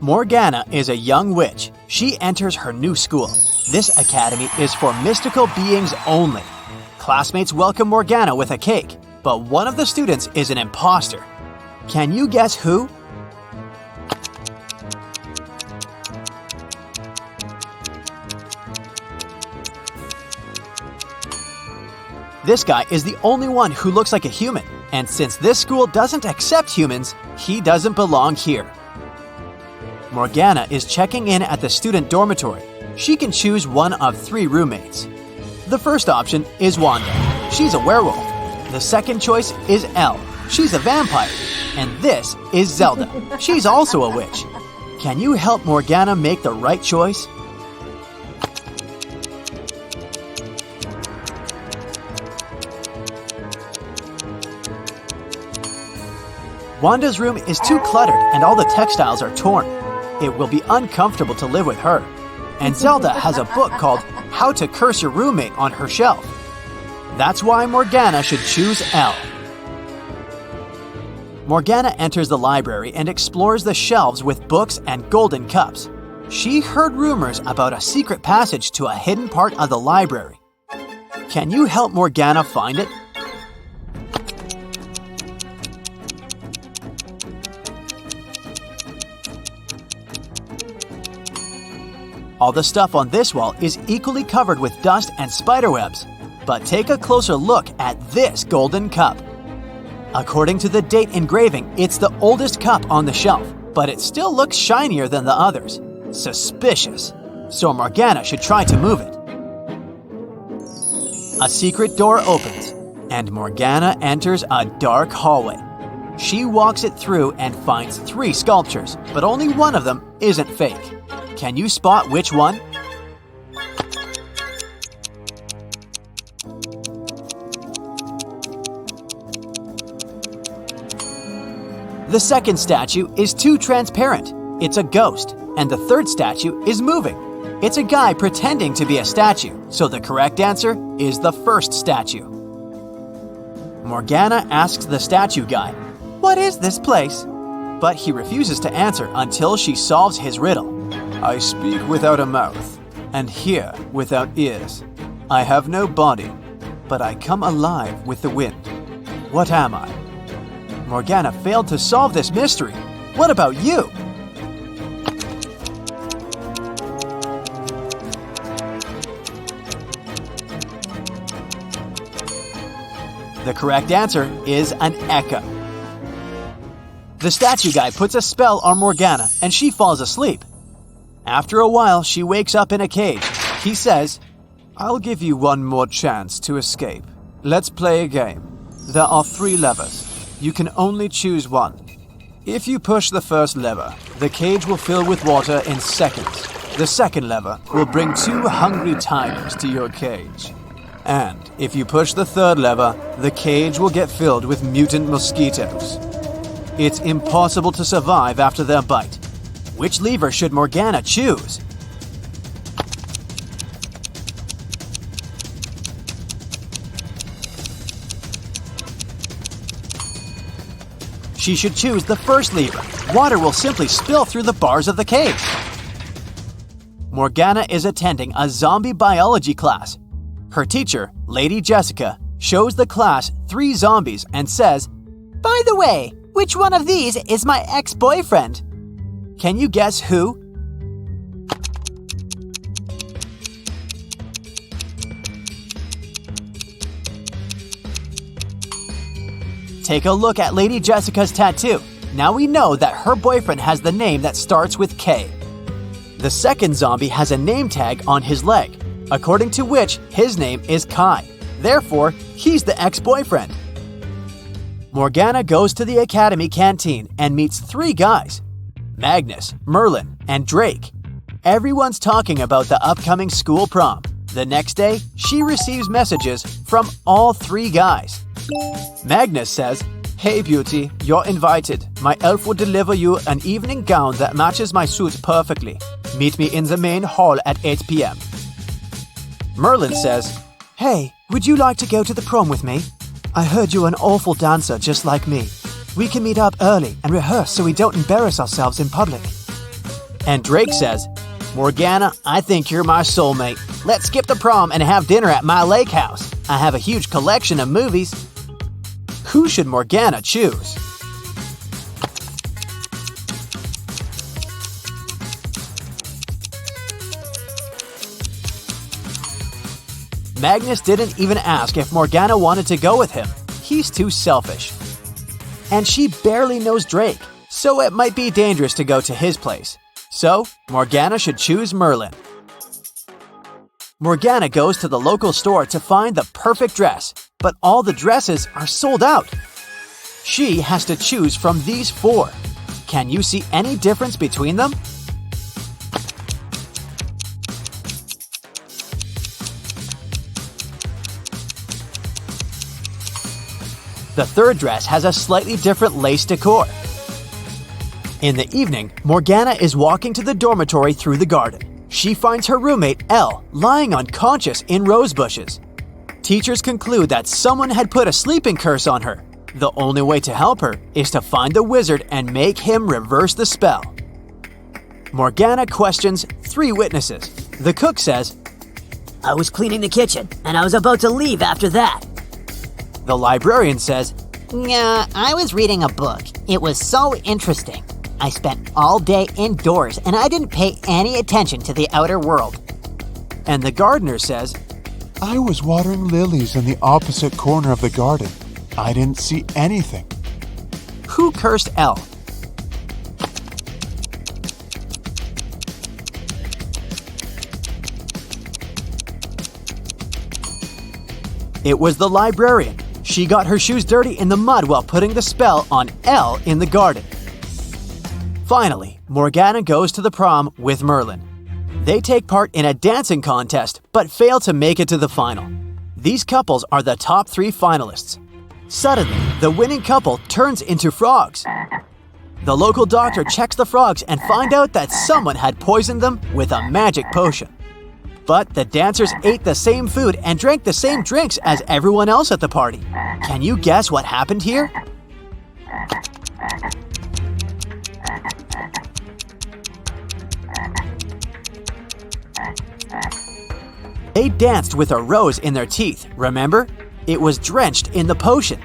Morgana is a young witch. She enters her new school. This academy is for mystical beings only. Classmates welcome Morgana with a cake, but one of the students is an impostor. Can you guess who? This guy is the only one who looks like a human, and since this school doesn't accept humans, he doesn't belong here. Morgana is checking in at the student dormitory. She can choose one of 3 roommates. The first option is Wanda. She's a werewolf. The second choice is Elle. She's a vampire. And this is Zelda. She's also a witch. Can you help Morgana make the right choice? Wanda's room is too cluttered and all the textiles are torn. It will be uncomfortable to live with her. And Zelda has a book called How to Curse Your Roommate on her shelf. That's why Morgana should choose Elle. Morgana enters the library and explores the shelves with books and golden cups. She heard rumors about a secret passage to a hidden part of the library. Can you help Morgana find it? All the stuff on this wall is equally covered with dust and spiderwebs. But take a closer look at this golden cup. According to the date engraving, it's the oldest cup on the shelf, but it still looks shinier than the others. Suspicious. So Morgana should try to move it. A secret door opens, and Morgana enters a dark hallway. She walks it through and finds 3 sculptures, but only one of them isn't fake. Can you spot which one? The second statue is too transparent. It's a ghost. And the third statue is moving. It's a guy pretending to be a statue, so the correct answer is the first statue. Morgana asks the statue guy, "What is this place?" But he refuses to answer until she solves his riddle. "I speak without a mouth, and hear without ears. I have no body, but I come alive with the wind. What am I?" Morgana failed to solve this mystery. What about you? The correct answer is an echo. The statue guy puts a spell on Morgana and she falls asleep. After a while, she wakes up in a cage. He says, "I'll give you one more chance to escape. Let's play a game. There are 3 levers. You can only choose one. If you push the first lever, the cage will fill with water in seconds. The second lever will bring 2 hungry tigers to your cage. And if you push the third lever, the cage will get filled with mutant mosquitoes. It's impossible to survive after their bite. Which lever should Morgana choose?" She should choose the first lever. Water will simply spill through the bars of the cage. Morgana is attending a zombie biology class. Her teacher, Lady Jessica, shows the class 3 zombies and says, "By the way, which one of these is my ex-boyfriend?" Can you guess who? Take a look at Lady Jessica's tattoo. Now we know that her boyfriend has the name that starts with K. The second zombie has a name tag on his leg, according to which his name is Kai. Therefore, he's the ex-boyfriend. Morgana goes to the academy canteen and meets 3 guys: Magnus, Merlin, and Drake. Everyone's talking about the upcoming school prom. The next day, she receives messages from all 3 guys. Magnus says, "Hey beauty, you're invited. My elf will deliver you an evening gown that matches my suit perfectly. Meet me in the main hall at 8 p.m. Merlin says, "Hey, would you like to go to the prom with me? I heard you're an awful dancer just like me. We can meet up early and rehearse so we don't embarrass ourselves in public." And Drake says, "Morgana, I think you're my soulmate. Let's skip the prom and have dinner at my lake house. I have a huge collection of movies." Who should Morgana choose? Magnus didn't even ask if Morgana wanted to go with him. He's too selfish. And she barely knows Drake, so it might be dangerous to go to his place. So, Morgana should choose Merlin. Morgana goes to the local store to find the perfect dress, but all the dresses are sold out. She has to choose from these 4. Can you see any difference between them? The third dress has a slightly different lace decor. In the evening, Morgana is walking to the dormitory through the garden. She finds her roommate, Elle, lying unconscious in rose bushes. Teachers conclude that someone had put a sleeping curse on her. The only way to help her is to find the wizard and make him reverse the spell. Morgana questions 3 witnesses. The cook says, "I was cleaning the kitchen, and I was about to leave after that." The librarian says, "Yeah, I was reading a book. It was so interesting. I spent all day indoors and I didn't pay any attention to the outer world." And the gardener says, "I was watering lilies in the opposite corner of the garden. I didn't see anything." Who cursed Elle? It was the librarian. She got her shoes dirty in the mud while putting the spell on Elle in the garden. Finally, Morgana goes to the prom with Merlin. They take part in a dancing contest but fail to make it to the final. These couples are the top 3 finalists. Suddenly, the winning couple turns into frogs. The local doctor checks the frogs and finds out that someone had poisoned them with a magic potion. But the dancers ate the same food and drank the same drinks as everyone else at the party. Can you guess what happened here? They danced with a rose in their teeth, remember? It was drenched in the potion.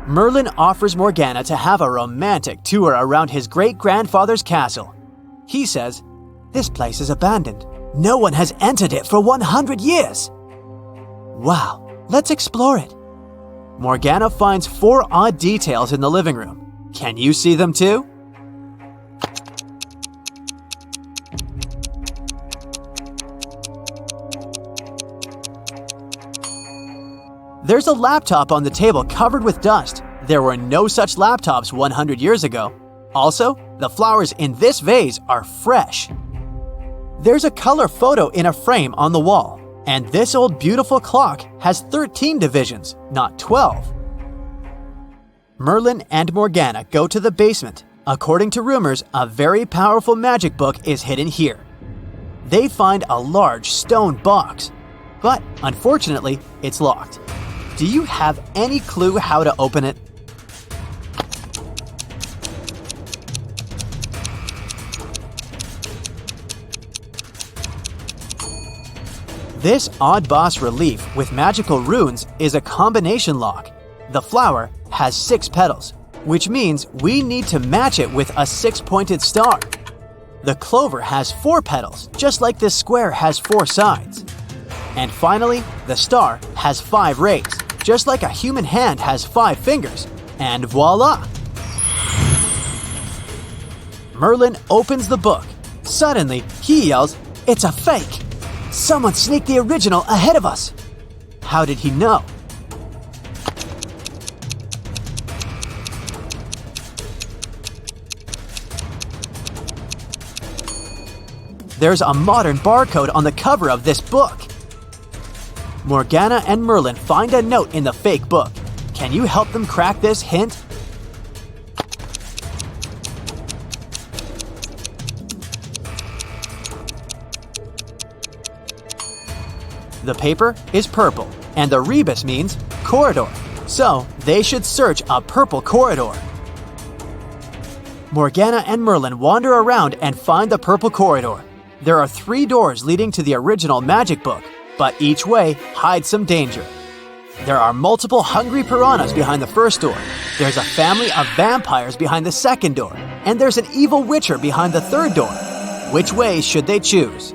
Merlin offers Morgana to have a romantic tour around his great-grandfather's castle. He says, "This place is abandoned. No one has entered it for 100 years. Wow, let's explore it." Morgana finds 4 odd details in the living room. Can you see them too? There's a laptop on the table covered with dust. There were no such laptops 100 years ago. Also, the flowers in this vase are fresh. There's a color photo in a frame on the wall, and this old beautiful clock has 13 divisions, not 12. Merlin and Morgana go to the basement. According to rumors, a very powerful magic book is hidden here. They find a large stone box, but unfortunately, it's locked. Do you have any clue how to open it? This odd boss relief with magical runes is a combination lock. The flower has 6 petals, which means we need to match it with a 6-pointed star. The clover has 4 petals, just like this square has 4 sides. And finally, the star has 5 rays, just like a human hand has 5 fingers. And voila! Merlin opens the book. Suddenly, he yells, "It's a fake! Someone sneaked the original ahead of us!" How did he know? There's a modern barcode on the cover of this book. Morgana and Merlin find a note in the fake book. Can you help them crack this hint? The paper is purple, and the rebus means corridor. So they should search a purple corridor. Morgana and Merlin wander around and find the purple corridor. There are 3 doors leading to the original magic book, but each way hides some danger. There are multiple hungry piranhas behind the first door. There's a family of vampires behind the second door. And there's an evil witcher behind the third door. Which way should they choose?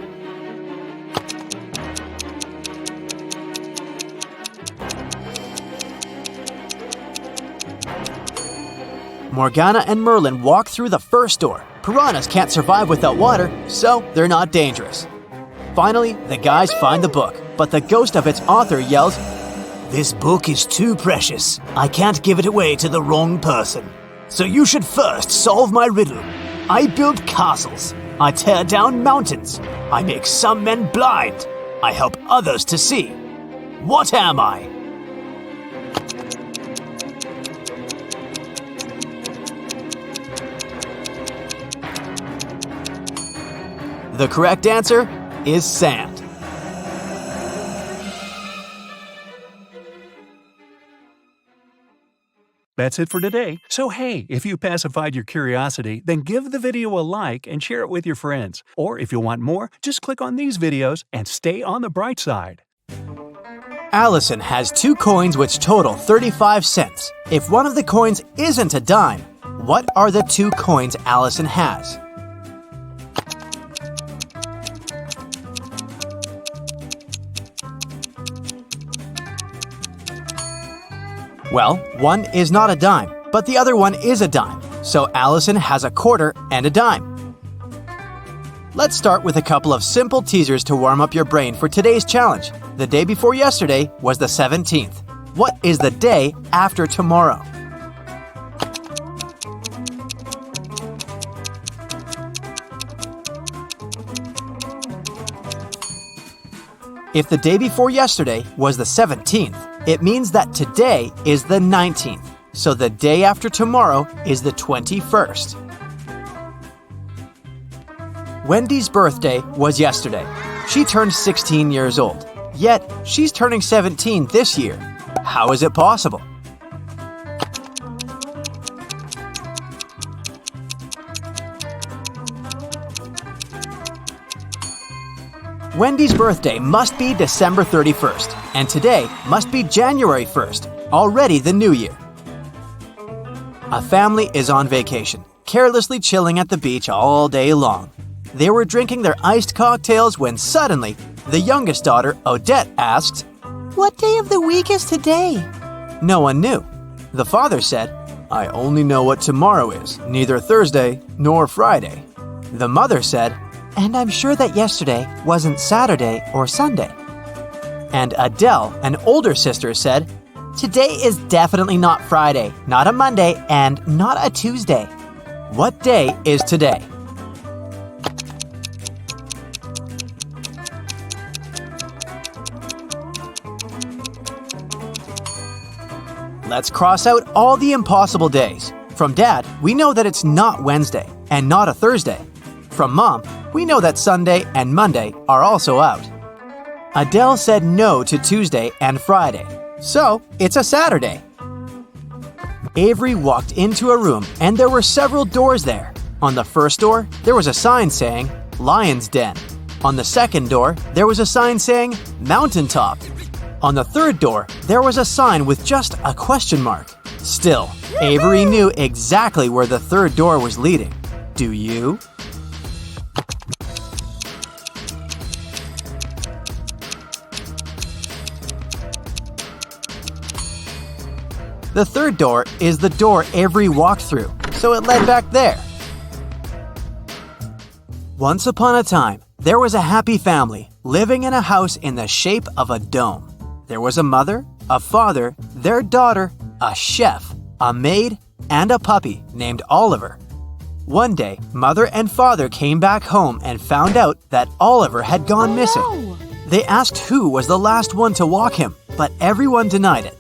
Morgana and Merlin walk through the first door. Piranhas can't survive without water, so they're not dangerous. Finally, the guys find the book, but the ghost of its author yells, "This book is too precious. I can't give it away to the wrong person. So you should first solve my riddle. I build castles. I tear down mountains. I make some men blind. I help others to see. What am I?" The correct answer is sand. That's it for today. So hey, if you pacified your curiosity, then give the video a like and share it with your friends. Or if you want more, just click on these videos and stay on the bright side. Allison has 2 coins which total 35 cents. If one of the coins isn't a dime, what are the 2 coins Allison has? Well, one is not a dime, but the other one is a dime. So Allison has a quarter and a dime. Let's start with a couple of simple teasers to warm up your brain for today's challenge. The day before yesterday was the 17th. What is the day after tomorrow? If the day before yesterday was the 17th, it means that today is the 19th. So the day after tomorrow is the 21st. Wendy's birthday was yesterday. She turned 16 years old. Yet, she's turning 17 this year. How is it possible? Wendy's birthday must be December 31st, and today must be January 1st, already the new year. A family is on vacation, carelessly chilling at the beach all day long. They were drinking their iced cocktails when suddenly, the youngest daughter, Odette, asked, What day of the week is today? No one knew. The father said, I only know what tomorrow is, neither Thursday nor Friday. The mother said, And I'm sure that yesterday wasn't Saturday or Sunday. And Adele, an older sister, said, Today is definitely not Friday, not a Monday, and not a Tuesday. What day is today? Let's cross out all the impossible days. From Dad, we know that it's not Wednesday and not a Thursday. From Mom, we know that Sunday and Monday are also out. Adele said no to Tuesday and Friday, so it's a Saturday. Avery walked into a room and there were several doors there. On the first door, there was a sign saying, Lion's Den. On the second door, there was a sign saying, Mountaintop. On the third door, there was a sign with just a question mark. Still, Avery knew exactly where the third door was leading. Do you? The third door is the door Avery walked through, so it led back there. Once upon a time, there was a happy family living in a house in the shape of a dome. There was a mother, a father, their daughter, a chef, a maid, and a puppy named Oliver. One day, mother and father came back home and found out that Oliver had gone missing. No. They asked who was the last one to walk him, but everyone denied it.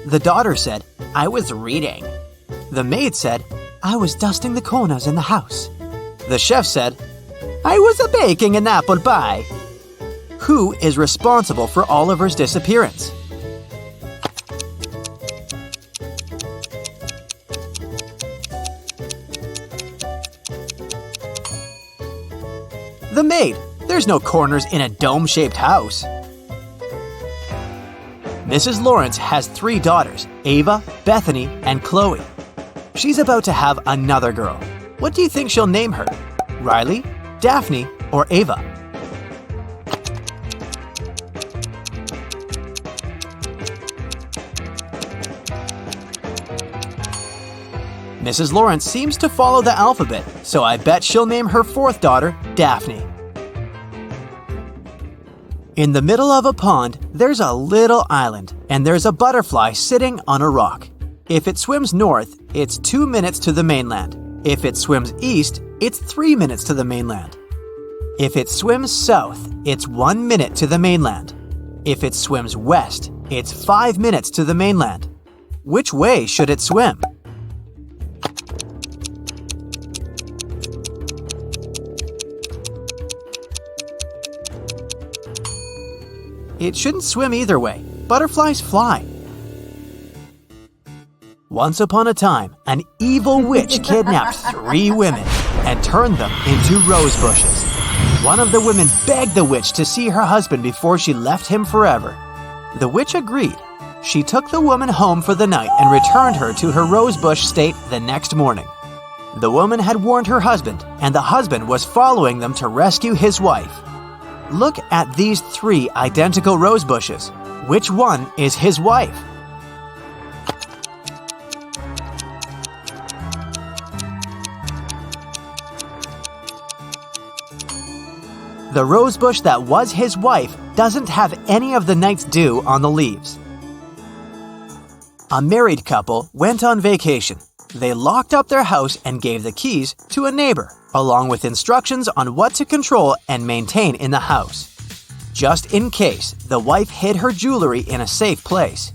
The daughter said, I was reading. The maid said, I was dusting the corners in the house. The chef said, I was baking an apple pie. Who is responsible for Oliver's disappearance? The maid. There's no corners in a dome-shaped house. Mrs. Lawrence has 3 daughters, Ava, Bethany, and Chloe. She's about to have another girl. What do you think she'll name her? Riley, Daphne, or Ava? Mrs. Lawrence seems to follow the alphabet, so I bet she'll name her 4th daughter Daphne. In the middle of a pond, there's a little island, and there's a butterfly sitting on a rock. If it swims north, it's 2 minutes to the mainland. If it swims east, it's 3 minutes to the mainland. If it swims south, it's 1 minute to the mainland. If it swims west, it's 5 minutes to the mainland. Which way should it swim? It shouldn't swim either way. Butterflies fly. Once upon a time, an evil witch kidnapped 3 women and turned them into rose bushes. One of the women begged the witch to see her husband before she left him forever. The witch agreed. She took the woman home for the night and returned her to her rosebush state the next morning. The woman had warned her husband, and the husband was following them to rescue his wife. Look at these 3 identical rose bushes. Which one is his wife? The rose bush that was his wife doesn't have any of the night's dew on the leaves. A married couple went on vacation. They locked up their house and gave the keys to a neighbor, along with instructions on what to control and maintain in the house. Just in case, the wife hid her jewelry in a safe place.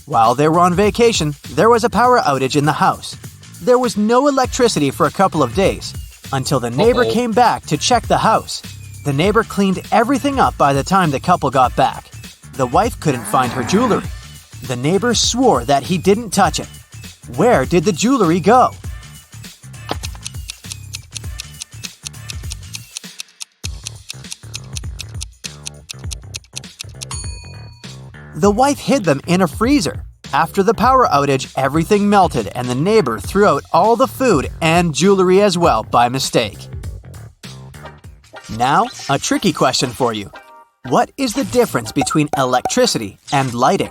While they were on vacation, there was a power outage in the house. There was no electricity for a couple of days, until the neighbor came back to check the house. The neighbor cleaned everything up by the time the couple got back. The wife couldn't find her jewelry. The neighbor swore that he didn't touch it. Where did the jewelry go? The wife hid them in a freezer. After the power outage, everything melted and the neighbor threw out all the food and jewelry as well by mistake. Now, a tricky question for you. What is the difference between electricity and lighting?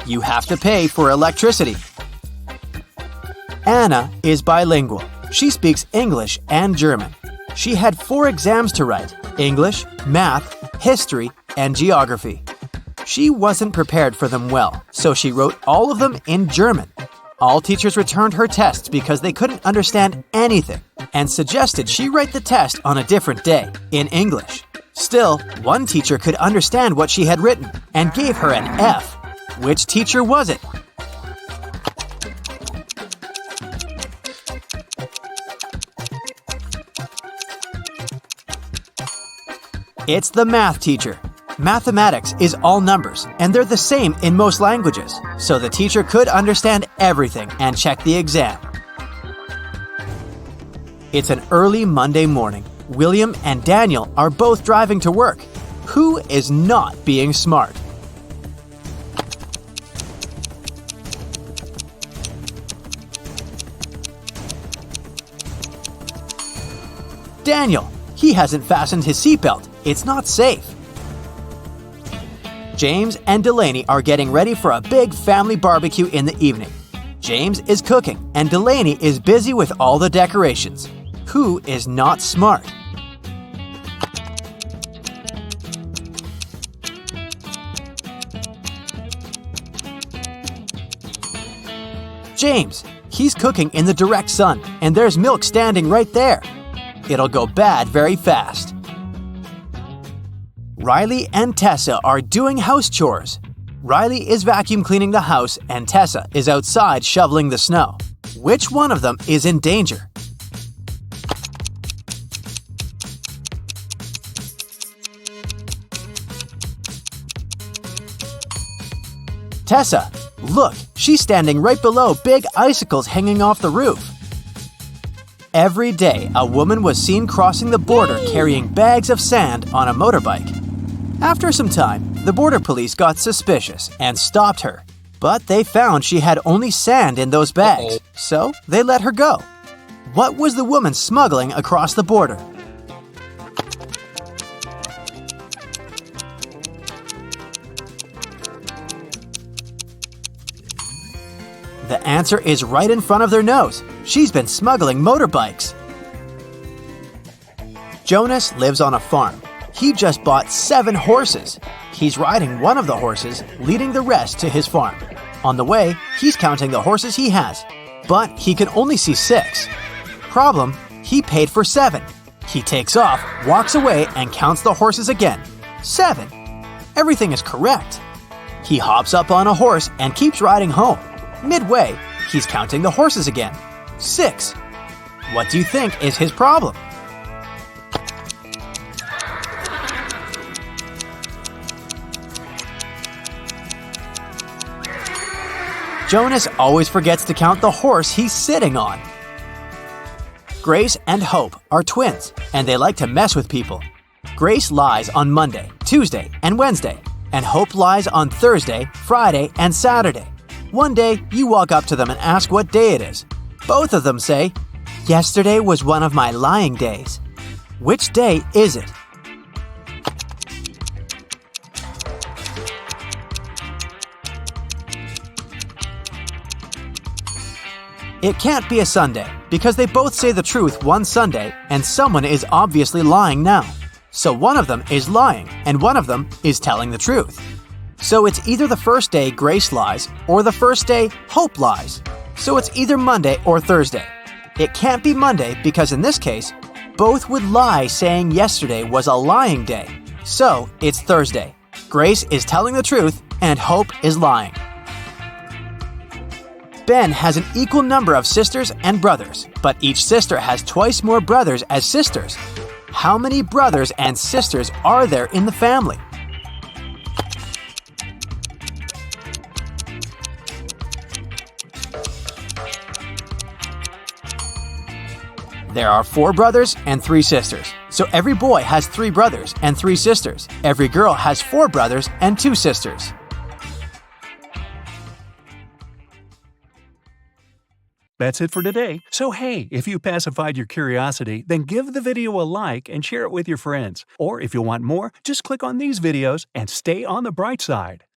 You have to pay for electricity. Anna is bilingual. She speaks English and German. She had 4 exams to write: English, math, history, and geography. She wasn't prepared for them well, so she wrote all of them in German. All teachers returned her tests because they couldn't understand anything and suggested she write the test on a different day, in English. Still, one teacher could understand what she had written and gave her an F. Which teacher was it? It's the math teacher. Mathematics is all numbers, and they're the same in most languages, so the teacher could understand everything and check the exam. It's an early Monday morning. William and Daniel are both driving to work. Who is not being smart? Daniel. He hasn't fastened his seatbelt. It's not safe. James and Delaney are getting ready for a big family barbecue in the evening. James is cooking, and Delaney is busy with all the decorations. Who is not smart? James. He's cooking in the direct sun, and there's milk standing right there. It'll go bad very fast. Riley and Tessa are doing house chores. Riley is vacuum cleaning the house and Tessa is outside shoveling the snow. Which one of them is in danger? Tessa. Look, she's standing right below big icicles hanging off the roof. Every day, a woman was seen crossing the border carrying bags of sand on a motorbike. After some time, the border police got suspicious and stopped her. But they found she had only sand in those bags, so they let her go. What was the woman smuggling across the border? The answer is right in front of their nose. She's been smuggling motorbikes. Jonas lives on a farm. He just bought 7 horses. He's riding one of the horses, leading the rest to his farm. On the way, he's counting the horses he has, but he can only see 6. Problem, he paid for 7. He takes off, walks away, and counts the horses again. 7. Everything is correct. He hops up on a horse and keeps riding home. Midway, he's counting the horses again. 6. What do you think is his problem? Jonas always forgets to count the horse he's sitting on. Grace and Hope are twins, and they like to mess with people. Grace lies on Monday, Tuesday, and Wednesday, and Hope lies on Thursday, Friday, and Saturday. One day, you walk up to them and ask what day it is. Both of them say, "Yesterday was one of my lying days." Which day is it? It can't be a Sunday, because they both say the truth one Sunday, and someone is obviously lying now. So one of them is lying, and one of them is telling the truth. So it's either the first day Grace lies, or the first day Hope lies. So it's either Monday or Thursday. It can't be Monday because in this case, both would lie saying yesterday was a lying day. So it's Thursday. Grace is telling the truth, and Hope is lying. Ben has an equal number of sisters and brothers, but each sister has twice more brothers as sisters. How many brothers and sisters are there in the family? There are 4 brothers and 3 sisters. So every boy has 3 brothers and 3 sisters. Every girl has 4 brothers and 2 sisters. That's it for today. So hey, if you pacified your curiosity, then give the video a like and share it with your friends. Or if you want more, just click on these videos and stay on the bright side.